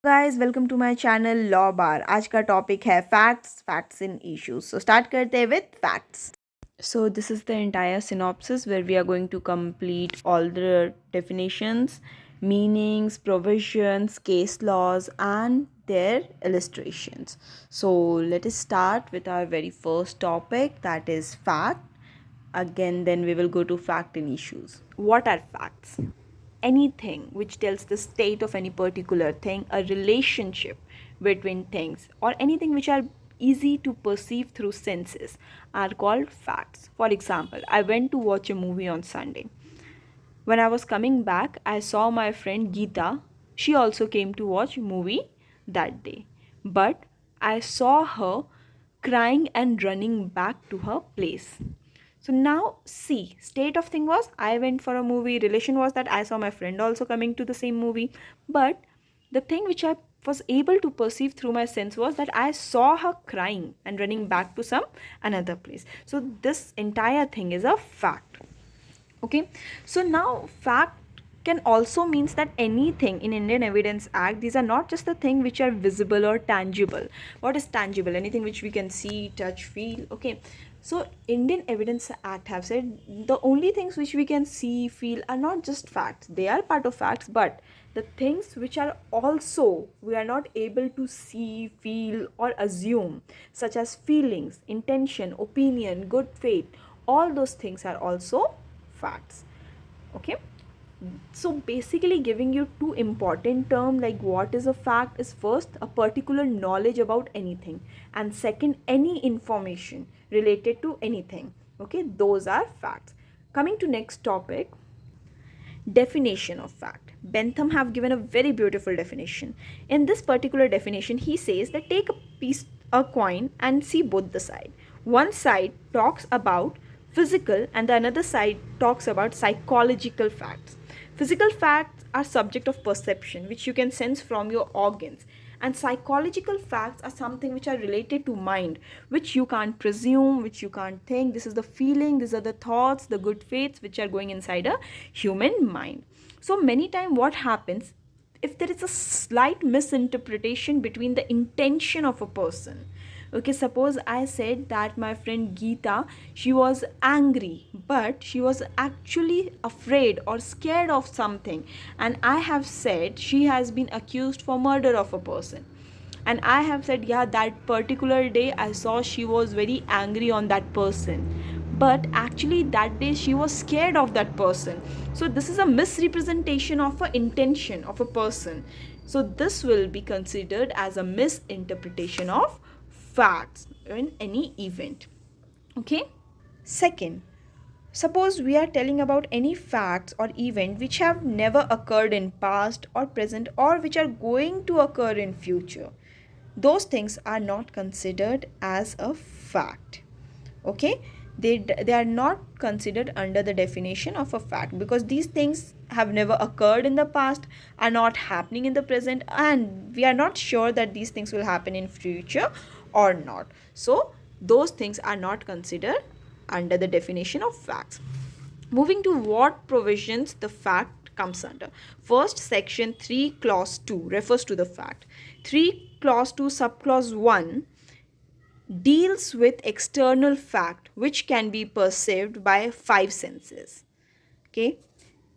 Guys welcome to my channel law bar. आज का topic है facts in issues. So start करते हैं with facts. So this is the entire synopsis where we are going to complete all the definitions, meanings, provisions, case laws and their illustrations. So let us start with our very first topic, that is fact. Again, then we will go to fact and issues. What are facts? Anything which tells the state of any particular thing, a relationship between things, or anything which are easy to perceive through senses are called facts. For example, I went to watch a movie on Sunday. When I was coming back, I saw my friend Geeta. She also came to watch movie that day. But I saw her crying and running back to her place. So now see, state of thing was I went for a movie. Relation was that I saw my friend also coming to the same movie. But the thing which I was able to perceive through my sense was that I saw her crying and running back to some another place. So this entire thing is a fact. Okay, so now fact can also means that anything in Indian Evidence Act, these are not just the thing which are visible or tangible. What is tangible? Anything which we can see, touch, feel. Okay, so Indian Evidence Act have said the only things which we can see, feel are not just facts. They are part of facts, but the things which are also we are not able to see, feel or assume, such as feelings, intention, opinion, good faith, all those things are also facts. Okay, so basically giving you two important terms like what is a fact is first a particular knowledge about anything, and second any information related to anything. Okay, those are facts. Coming to next topic, definition of fact. Bentham have given a very beautiful definition. In this particular definition he says that take a coin and see both the side. One side talks about physical and the another side talks about psychological facts. Physical facts are subject of perception which you can sense from your organs, and psychological facts are something which are related to mind, which you can't presume, which you can't think. This is the feeling, these are the thoughts, the good faiths which are going inside a human mind. So many times what happens, if there is a slight misinterpretation between the intention of a person. Okay, suppose I said that my friend Geeta, she was angry, but she was actually afraid or scared of something, and I have said she has been accused for murder of a person, and I have said yeah, that particular day I saw she was very angry on that person, but actually that day she was scared of that person. So this is a misrepresentation of an intention of a person. So this will be considered as a misinterpretation of facts in any event. Okay, second, suppose we are telling about any facts or event which have never occurred in past or present or which are going to occur in future. Those things are not considered as a fact. Okay, they are not considered under the definition of a fact because these things have never occurred in the past, are not happening in the present, and we are not sure that these things will happen in future or not. So those things are not considered under the definition of facts. Moving to what provisions the fact comes under. First, section 3 clause 2 refers to the fact. 3 clause 2 subclause 1 deals with external fact which can be perceived by five senses. Okay,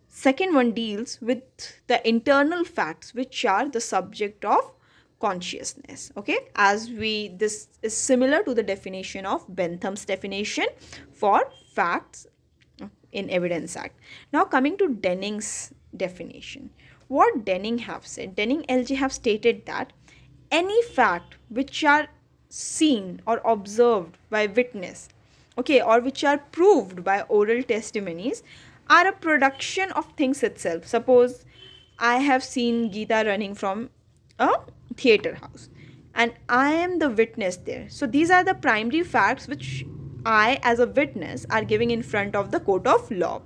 second one deals with the internal facts which are the subject of consciousness. Okay, as we this is similar to the definition of Bentham's definition for facts in Evidence Act. Now coming to Denning's definition, what Denning have said, Denning LG have stated that any fact which are seen or observed by witness, okay, or which are proved by oral testimonies are a production of things itself. Suppose I have seen Geeta running from a theater house and I am the witness there. So these are the primary facts which I as a witness are giving in front of the court of law,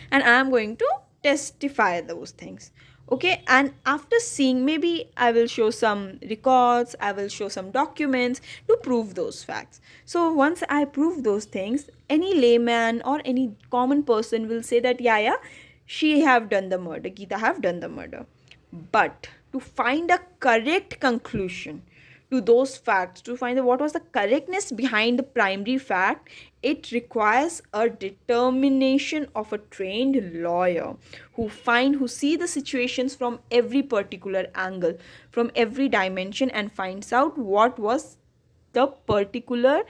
and I am going to testify those things. Okay, and after seeing, maybe I will show some records, I will show some documents to prove those facts. So once I prove those things, any layman or any common person will say that yeah, she have done the murder, Geeta have done the murder. But to find a correct conclusion to those facts, to find out what was the correctness behind the primary fact, it requires a determination of a trained lawyer who see the situations from every particular angle, from every dimension, and finds out what was the particular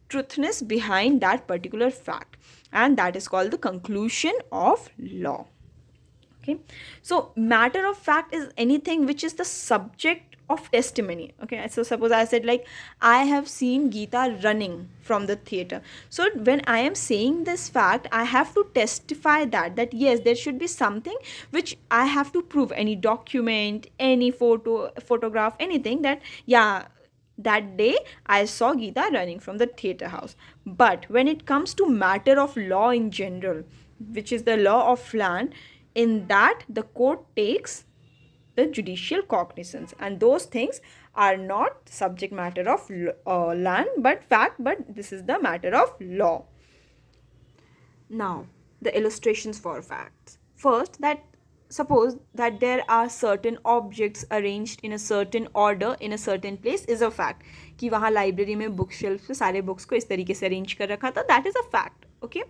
truthness behind that particular fact, and that is called the conclusion of law. Okay, so matter of fact is anything which is the subject of testimony. Okay, so suppose I said, like, I have seen Geeta running from the theater. So when I am saying this fact, I have to testify that yes, there should be something which I have to prove, any document, any photograph, anything, that yeah, that day I saw Geeta running from the theater house. But when it comes to matter of law in general, which is the law of land, in that the court takes the judicial cognizance, and those things are not subject matter of land but fact, but this is the matter of law. Now, the illustrations for facts. First, that suppose that there are certain objects arranged in a certain order in a certain place is a fact. कि वहाँ library में book shelf पे सारे books को इस तरीके से arrange कर रखा था, that is a fact. Okay,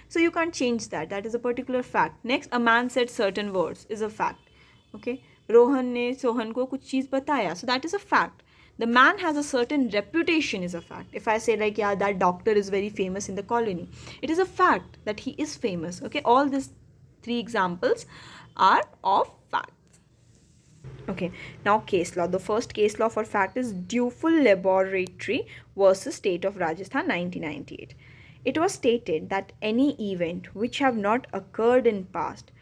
so you can't change that, that is a particular fact. Next, a man said certain words is a fact. Okay, Rohan ने सोहन को कुछ चीज़ बताया, so that is a fact. The man has a certain reputation is a fact. If I say, like, yeah, that doctor is very famous in the colony, it is a fact that he is famous. Okay, all these three examples are of facts. Okay, now case law. The first case law for fact is Duful Laboratory versus State of Rajasthan 1998. It was stated that any event which have not occurred in past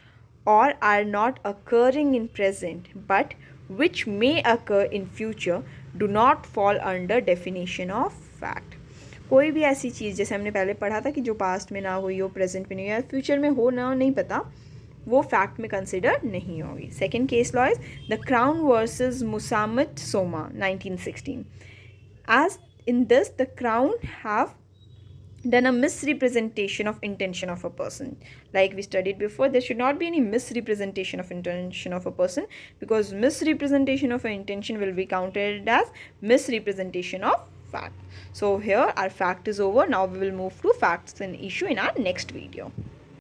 or are not occurring in present but which may occur in future do not fall under definition of fact. कोई भी ऐसी चीज़, जैसे हमने पहले पढ़ा था कि जो पास्ट में ना हुई हो, प्रेजेंट में नहीं हो, फ्यूचर में हो ना नहीं पता, वो फैक्ट में कंसिडर नहीं होगी. Second case law is the Crown versus Musammat Soma 1916. As in this, the crown have done a misrepresentation of intention of a person. Like we studied before, there should not be any misrepresentation of intention of a person, because misrepresentation of an intention will be counted as misrepresentation of fact. So here our fact is over. Now we will move to facts and issue in our next video.